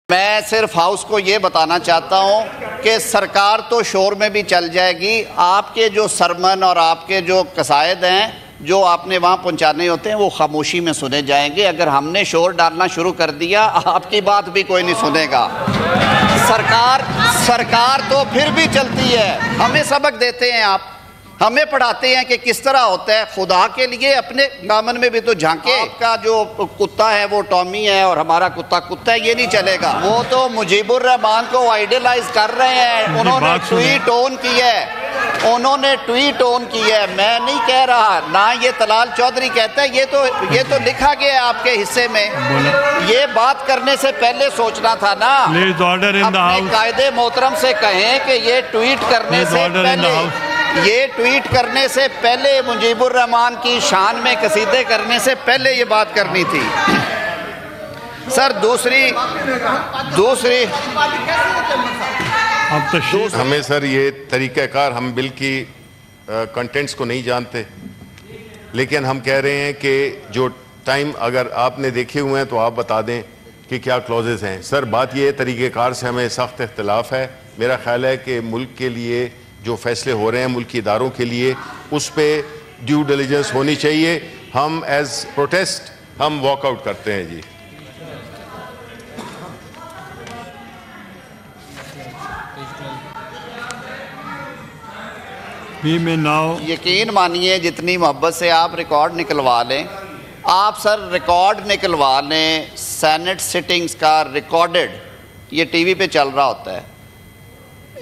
میں صرف ہاؤس کو یہ بتانا چاہتا ہوں کہ سرکار تو شور میں بھی چل جائے گی، آپ کے جو سرمن اور آپ کے جو قصائد ہیں جو آپ نے وہاں پہنچانے ہوتے ہیں وہ خاموشی میں سنے جائیں گے۔ اگر ہم نے شور ڈالنا شروع کر دیا آپ کی بات بھی کوئی نہیں سنے گا۔ سرکار تو پھر بھی چلتی ہے، ہمیں سبق دیتے ہیں، آپ ہمیں پڑھاتے ہیں کہ کس طرح ہوتا ہے۔ خدا کے لیے اپنے دامن میں بھی تو جھانکے۔ آپ کا جو کتا ہے وہ ٹامی ہے اور ہمارا کتا ہے، یہ نہیں چلے گا۔ وہ تو مجیب الرحمان کو آئیڈیلائز کر رہے ہیں، انہوں نے ٹویٹ آن کی ہے، میں نہیں کہہ رہا، نہ یہ طلال چودھری کہتا ہے، یہ تو لکھا گیا ہے آپ کے حصے میں۔ یہ بات کرنے سے پہلے سوچنا تھا نا۔ اپنے قائد محترم سے کہیں کہ یہ ٹویٹ کرنے سے پہلے مجیب الرحمان کی شان میں قصیدے کرنے سے پہلے یہ بات کرنی تھی۔ سر دوسری ہمیں سر یہ طریقہ کار، ہم بل کی کنٹینٹس کو نہیں جانتے، لیکن ہم کہہ رہے ہیں کہ جو ٹائم اگر آپ نے دیکھے ہوئے ہیں تو آپ بتا دیں کہ کیا کلوزز ہیں۔ سر بات یہ طریقہ کار سے ہمیں سخت اختلاف ہے۔ میرا خیال ہے کہ ملک کے لیے جو فیصلے ہو رہے ہیں ملکی اداروں کے لیے، اس پہ ڈیو ڈیلیجنس ہونی چاہیے۔ ہم ایز پروٹیسٹ ہم واک آؤٹ کرتے ہیں جی۔ یقین مانیے جتنی محبت سے آپ ریکارڈ نکلوا لیں، آپ سر ریکارڈ نکلوا لیں سینٹ سٹنگز کا ریکارڈڈ، یہ ٹی وی پہ چل رہا ہوتا ہے۔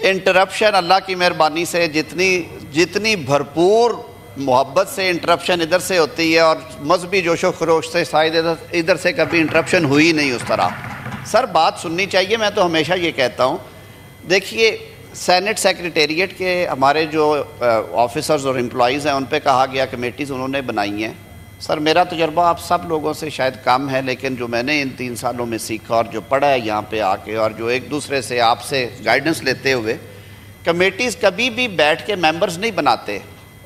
انٹرپشن اللہ کی مہربانی سے جتنی بھرپور محبت سے انٹرپشن ادھر سے ہوتی ہے اور مذہبی جوش و خروش سے شاید ادھر سے کبھی انٹرپشن ہوئی نہیں اس طرح۔ سر بات سننی چاہیے، میں تو ہمیشہ یہ کہتا ہوں، دیکھیے سینٹ سیکریٹریٹ کے ہمارے جو آفیسرز اور امپلائیز ہیں ان پہ کہا گیا کمیٹیز انہوں نے بنائی ہیں۔ سر میرا تجربہ آپ سب لوگوں سے شاید کم ہے، لیکن جو میں نے ان 3 سالوں میں سیکھا اور جو پڑھا ہے یہاں پہ آ کے اور جو ایک دوسرے سے آپ سے گائیڈنس لیتے ہوئے، کمیٹیز کبھی بھی بیٹھ کے ممبرز نہیں بناتے،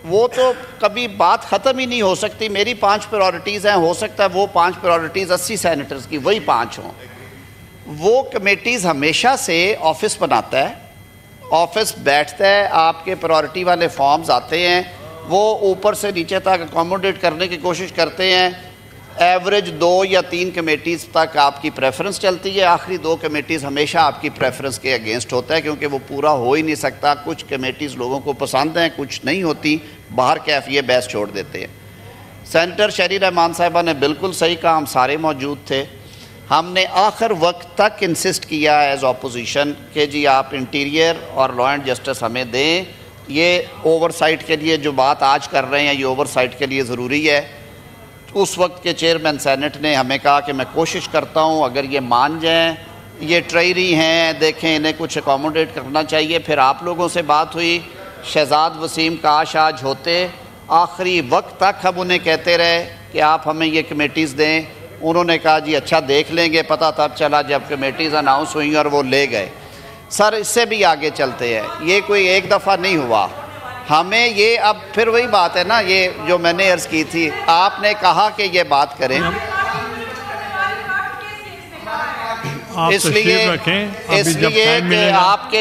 وہ تو کبھی بات ختم ہی نہیں ہو سکتی۔ میری 5 پرائورٹیز ہیں، ہو سکتا ہے وہ 5 پرائورٹیز 80 سینیٹرز کی وہی 5 ہوں۔ وہ کمیٹیز ہمیشہ سے آفس بناتا ہے، آفس بیٹھتا ہے، آپ کے پرائورٹی والے فارمز آتے ہیں، وہ اوپر سے نیچے تک اکوموڈیٹ کرنے کی کوشش کرتے ہیں۔ ایوریج 2 یا 3 کمیٹیز تک آپ کی پریفرنس چلتی ہے، آخری 2 کمیٹیز ہمیشہ آپ کی پریفرنس کے اگینسٹ ہوتا ہے، کیونکہ وہ پورا ہو ہی نہیں سکتا۔ کچھ کمیٹیز لوگوں کو پسند ہیں، کچھ نہیں ہوتی، باہر کیف یہ بحث چھوڑ دیتے ہیں۔ سینیٹر شہری رحمان صاحبہ نے بالکل صحیح کہا، ہم سارے موجود تھے۔ ہم نے آخر وقت تک انسسٹ کیا ایز اپوزیشن کہ جی آپ انٹیریئر اور لا اینڈ جسٹس ہمیں دیں، یہ اوور سائٹ کے لیے جو بات آج کر رہے ہیں یہ اوور سائٹ کے لیے ضروری ہے۔ اس وقت کے چیئرمین سینٹ نے ہمیں کہا کہ میں کوشش کرتا ہوں اگر یہ مان جائیں، یہ ٹریری ہیں، دیکھیں انہیں کچھ اکوموڈیٹ کرنا چاہیے۔ پھر آپ لوگوں سے بات ہوئی، شہزاد وسیم کاش آج ہوتے، آخری وقت تک ہم انہیں کہتے رہے کہ آپ ہمیں یہ کمیٹیز دیں۔ انہوں نے کہا جی اچھا دیکھ لیں گے، پتہ تب چلا جب کمیٹیز اناؤنس ہوئیں اور وہ لے گئے۔ سر اس سے بھی آگے چلتے ہیں، یہ کوئی ایک دفعہ نہیں ہوا، ہمیں یہ اب پھر وہی بات ہے نا، یہ جو میں نے عرض کی تھی، آپ نے کہا کہ یہ بات کریں، اس لیے کہ آپ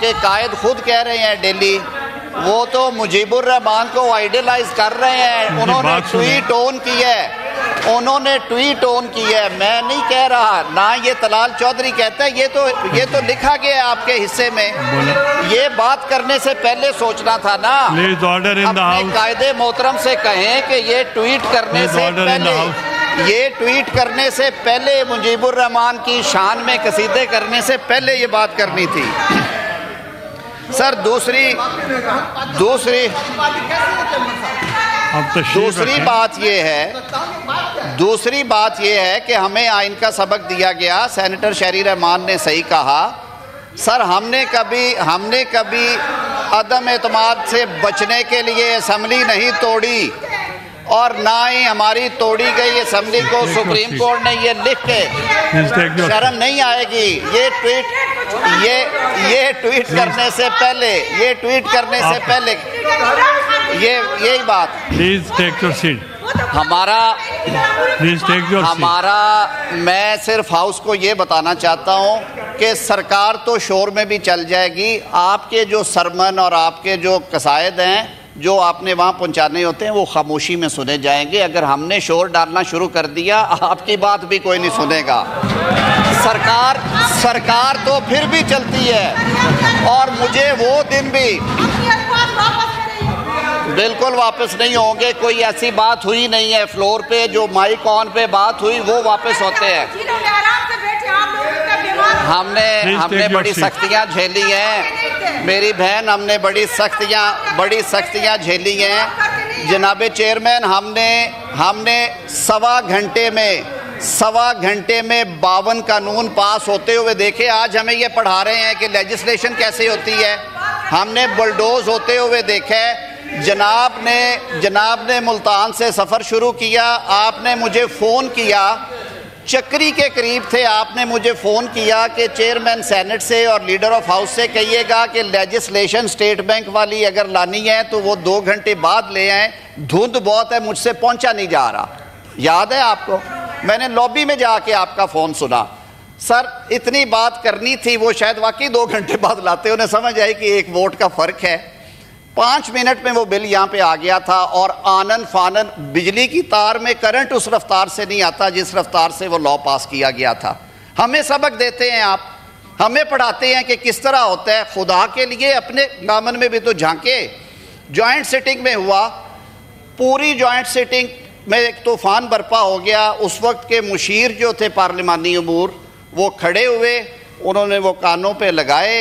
کے قائد خود کہہ رہے ہیں ڈیلی، وہ تو مجیب الرحمان کو آئیڈیلائز کر رہے ہیں، انہوں نے ٹویٹ آن کی ہے، میں نہیں کہہ رہا، نہ یہ طلال چودھری کہتا ہے، یہ تو لکھا گیا ہے آپ کے حصے میں۔ یہ بات کرنے سے پہلے سوچنا تھا نا۔ اپنے قائد محترم سے کہیں کہ یہ ٹویٹ کرنے سے پہلے مجیب الرحمان کی شان میں قصیدے کرنے سے پہلے یہ بات کرنی تھی۔ سر دوسری بات یہ ہے کہ ہمیں آئین کا سبق دیا گیا، سینیٹر شہری رحمان نے صحیح کہا۔ سر ہم نے کبھی عدم اعتماد سے بچنے کے لیے اسمبلی نہیں توڑی، اور نہ ہی ہماری توڑی گئی اسمبلی کو سپریم کورٹ نے یہ لکھ کے، شرم نہیں آئے گی یہ ٹویٹ کرنے سے پہلے یہی بات۔ Please take your seat. میں صرف ہاؤس کو یہ بتانا چاہتا ہوں کہ سرکار تو شور میں بھی چل جائے گی، آپ کے جو سرمن اور آپ کے جو قصائد ہیں جو آپ نے وہاں پہنچانے ہوتے ہیں وہ خاموشی میں سنے جائیں گے۔ اگر ہم نے شور ڈالنا شروع کر دیا آپ کی بات بھی کوئی نہیں سنے گا۔ سرکار تو پھر بھی چلتی ہے، اور مجھے وہ دن بھی بالکل واپس نہیں ہوں گے۔ کوئی ایسی بات ہوئی نہیں ہے فلور پہ، جو مائک آن پہ بات ہوئی وہ واپس ہوتے ہیں۔ ہم نے بڑی سختیاں جھیلی ہیں میری بہن، ہم نے بڑی سختیاں جھیلی ہیں جناب چیئرمین۔ ہم نے سوا گھنٹے میں 52 قانون پاس ہوتے ہوئے دیکھے۔ آج ہمیں یہ پڑھا رہے ہیں کہ لیجسلیشن کیسے ہوتی ہے، ہم نے بلڈوز ہوتے ہوئے دیکھے۔ جناب نے ملتان سے سفر شروع کیا، آپ نے مجھے فون کیا، چکری کے قریب تھے، آپ نے مجھے فون کیا کہ چیئرمین سینٹ سے اور لیڈر آف ہاؤس سے کہیے گا کہ لیجسلیشن اسٹیٹ بینک والی اگر لانی ہے تو وہ 2 گھنٹے بعد لے آئیں، دھند بہت ہے، مجھ سے پہنچا نہیں جا رہا۔ یاد ہے آپ کو؟ میں نے لابی میں جا کے آپ کا فون سنا۔ سر اتنی بات کرنی تھی، وہ شاید واقعی 2 گھنٹے بعد لاتے، انہیں سمجھ آئی کہ 1 ووٹ کا فرق ہے۔ 5 منٹ میں وہ بل یہاں پہ آ گیا تھا، اور آنن فانن بجلی کی تار میں کرنٹ اس رفتار سے نہیں آتا جس رفتار سے وہ لا پاس کیا گیا تھا۔ ہمیں سبق دیتے ہیں آپ، ہمیں پڑھاتے ہیں کہ کس طرح ہوتا ہے۔ خدا کے لیے اپنے دامن میں بھی تو جھانکے۔ جوائنٹ سیٹنگ میں ہوا، پوری جوائنٹ سیٹنگ میں ایک طوفان برپا ہو گیا۔ اس وقت کے مشیر جو تھے پارلیمانی امور، وہ کھڑے ہوئے، انہوں نے وہ کانوں پہ لگائے،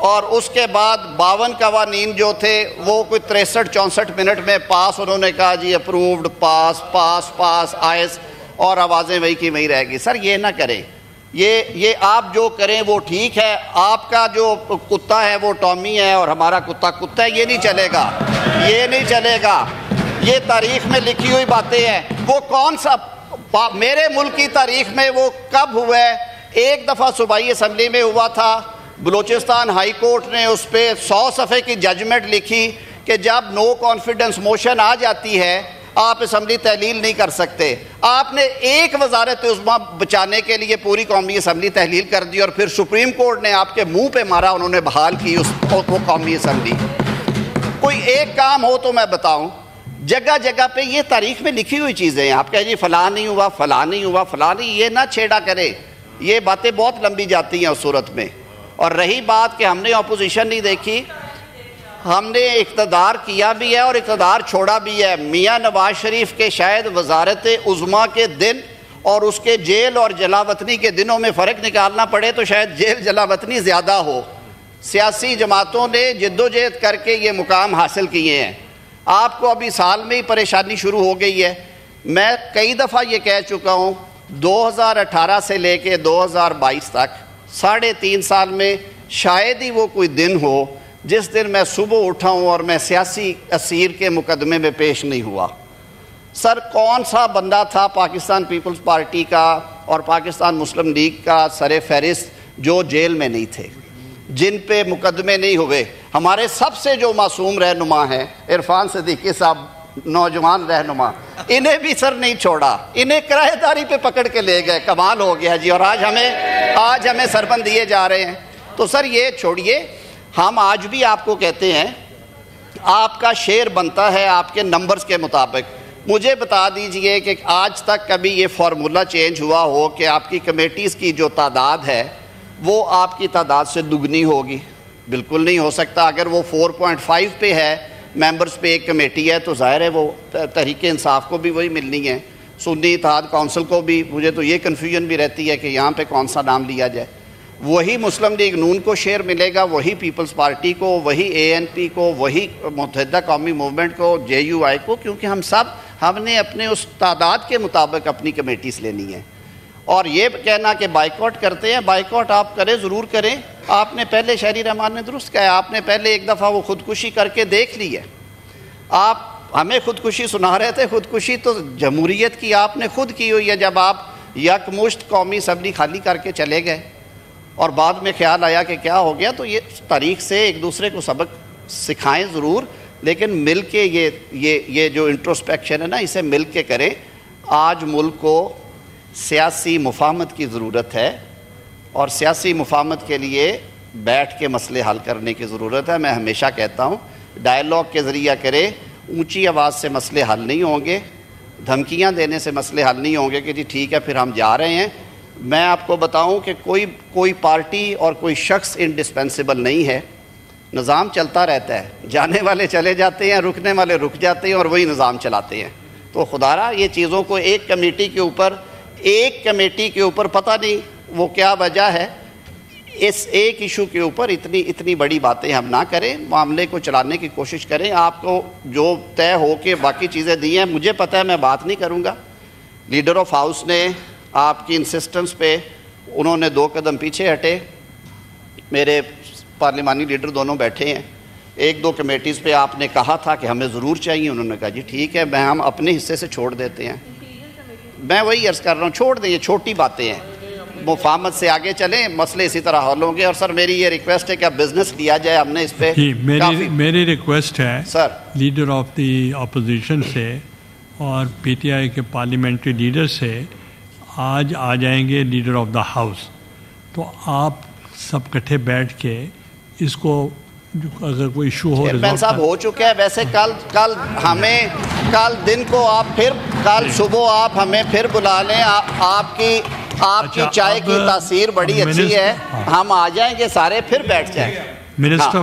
اور اس کے بعد 52 قوانین جو تھے وہ کوئی 63-64 منٹ میں پاس، انہوں نے کہا جی اپرووڈ، پاس آئس، اور آوازیں وہی کی وہی رہ گی۔ سر یہ نہ کریں، یہ آپ جو کریں وہ ٹھیک ہے۔ آپ کا جو کتا ہے وہ ٹامی ہے اور ہمارا کتا ہے، یہ نہیں چلے گا۔ یہ تاریخ میں لکھی ہوئی باتیں ہیں۔ وہ کون سا میرے ملک کی تاریخ میں وہ کب ہوا ہے؟ ایک دفعہ صوبائی اسمبلی میں ہوا تھا، بلوچستان ہائی کورٹ نے اس پہ 100 صفحے کی ججمنٹ لکھی کہ جب نو کانفیڈنس موشن آ جاتی ہے آپ اسمبلی تحلیل نہیں کر سکتے۔ آپ نے ایک وزارت عظمیٰ بچانے کے لیے پوری قومی اسمبلی تحلیل کر دی، اور پھر سپریم کورٹ نے آپ کے منہ پہ مارا، انہوں نے بحال کی وہ قومی اسمبلی۔ کوئی ایک کام ہو تو میں بتاؤں، جگہ جگہ پہ یہ تاریخ میں لکھی ہوئی چیزیں ہیں۔ آپ کہہ جی فلاں نہیں ہوا، یہ نہ چھیڑا کرے، یہ باتیں بہت لمبی جاتی ہیں اس صورت میں۔ اور رہی بات کہ ہم نے اپوزیشن نہیں دیکھی، ہم نے اقتدار کیا بھی ہے اور اقتدار چھوڑا بھی ہے۔ میاں نواز شریف کے شاید وزارت عظمیٰ کے دن اور اس کے جیل اور جلاوطنی کے دنوں میں فرق نکالنا پڑے تو شاید جیل جلاوطنی زیادہ ہو۔ سیاسی جماعتوں نے جدوجہد کر کے یہ مقام حاصل کیے ہیں۔ آپ کو ابھی سال میں ہی پریشانی شروع ہو گئی ہے۔ میں کئی دفعہ یہ کہہ چکا ہوں، 2018 سے لے کے 2022 تک 3.5 سال میں شاید ہی وہ کوئی دن ہو جس دن میں صبح اٹھا ہوں اور میں سیاسی اسیر کے مقدمے میں پیش نہیں ہوا۔ سر کون سا بندہ تھا پاکستان پیپلز پارٹی کا اور پاکستان مسلم لیگ کا سر فہرست جو جیل میں نہیں تھے، جن پہ مقدمے نہیں ہوئے؟ ہمارے سب سے جو معصوم رہنما ہیں عرفان صدیقی صاحب، نوجوان رہنما، انہیں بھی سر نہیں چھوڑا، انہیں کرایہ داری پہ پکڑ کے لے گئے۔ کمال ہو گیا جی، اور آج ہمیں سربند دیے جا رہے ہیں۔ تو سر یہ چھوڑیے، ہم آج بھی آپ کو کہتے ہیں آپ کا شیئر بنتا ہے آپ کے نمبرز کے مطابق۔ مجھے بتا دیجئے کہ آج تک کبھی یہ فارمولا چینج ہوا ہو کہ آپ کی کمیٹیز کی جو تعداد ہے وہ آپ کی تعداد سے دگنی ہوگی؟ بالکل نہیں ہو سکتا۔ اگر وہ 4.5 پہ ہے ممبرز پہ ایک کمیٹی ہے تو ظاہر ہے وہ تحریک انصاف کو بھی وہی ملنی ہے، سنی اتحاد کونسل کو بھی۔ مجھے تو یہ کنفیوژن بھی رہتی ہے کہ یہاں پہ کون سا نام لیا جائے۔ وہی مسلم لیگ نون کو شیئر ملے گا، وہی پیپلز پارٹی کو، وہی ANP کو، وہی متحدہ قومی موومنٹ کو، JUI کو، کیونکہ ہم نے اپنے اس تعداد کے مطابق اپنی کمیٹیز لینی ہے۔ اور یہ کہنا کہ بائیکاٹ کرتے ہیں، بائیکاٹ آپ کریں، ضرور کریں۔ آپ نے پہلے شہری رحمان نے درست کہا، آپ نے پہلے ایک دفعہ وہ خودکشی کر کے دیکھ لی ہے۔ آپ ہمیں خودکشی سنا رہے تھے، خودکشی تو جمہوریت کی آپ نے خود کی ہوئی ہے، جب آپ یکمشت قومی اسمبلی خالی کر کے چلے گئے اور بعد میں خیال آیا کہ کیا ہو گیا۔ تو یہ تاریخ سے ایک دوسرے کو سبق سکھائیں ضرور، لیکن مل کے یہ جو انٹروسپیکشن ہے نا، اسے مل کے کریں. آج ملک کو سیاسی مفاہمت کی ضرورت ہے، اور سیاسی مفاہمت کے لیے بیٹھ کے مسئلے حل کرنے کی ضرورت ہے. میں ہمیشہ کہتا ہوں ڈائیلاگ کے ذریعہ کرے، اونچی آواز سے مسئلے حل نہیں ہوں گے، دھمکیاں دینے سے مسئلے حل نہیں ہوں گے کہ جی ٹھیک ہے پھر ہم جا رہے ہیں. میں آپ کو بتاؤں کہ کوئی پارٹی اور کوئی شخص انڈسپینسیبل نہیں ہے. نظام چلتا رہتا ہے، جانے والے چلے جاتے ہیں، رکنے والے رک جاتے ہیں، اور وہی نظام چلاتے ہیں. تو خدارا یہ چیزوں کو ایک کمیٹی کے اوپر پتہ نہیں وہ کیا وجہ ہے، اس ایک ایشو کے اوپر اتنی بڑی باتیں ہم نہ کریں. معاملے کو چلانے کی کوشش کریں. آپ کو جو طے ہو کے باقی چیزیں دی ہیں، مجھے پتہ ہے میں بات نہیں کروں گا. لیڈر آف ہاؤس نے آپ کی انسسٹنس پہ انہوں نے 2 قدم پیچھے ہٹے. میرے پارلیمانی لیڈر دونوں بیٹھے ہیں. 1-2 کمیٹیز پہ آپ نے کہا تھا کہ ہمیں ضرور چاہیے، انہوں نے کہا جی ٹھیک ہے، ہم اپنے حصے سے چھوڑ دیتے ہیں. میں وہی عرض کر رہا ہوں، چھوڑ دیں، یہ چھوٹی باتیں ہیں. مفاہمت سے آگے چلیں، مسئلے اسی طرح حل ہوں گے. اور سر میری یہ ریکویسٹ ہے کہ اب بزنس کیا جائے. ہم نے اس پہ میری ریکویسٹ ہے سر لیڈر آف دی اپوزیشن سے اور پی ٹی آئی کے پارلیمنٹری لیڈر سے، آج آ جائیں گے لیڈر آف دا ہاؤس، تو آپ سب کٹھے بیٹھ کے اس کو اگر کوئی ایشو ہو. چیئرمین صاحب ہو چکا ہے ویسے. کل دن کو آپ پھر کل صبح آپ ہمیں پھر بلا لیں. آپ کی چائے کی تاثیر بڑی اچھی ہے. ہم آ جائیں گے سارے، پھر بیٹھ جائیں. منسٹر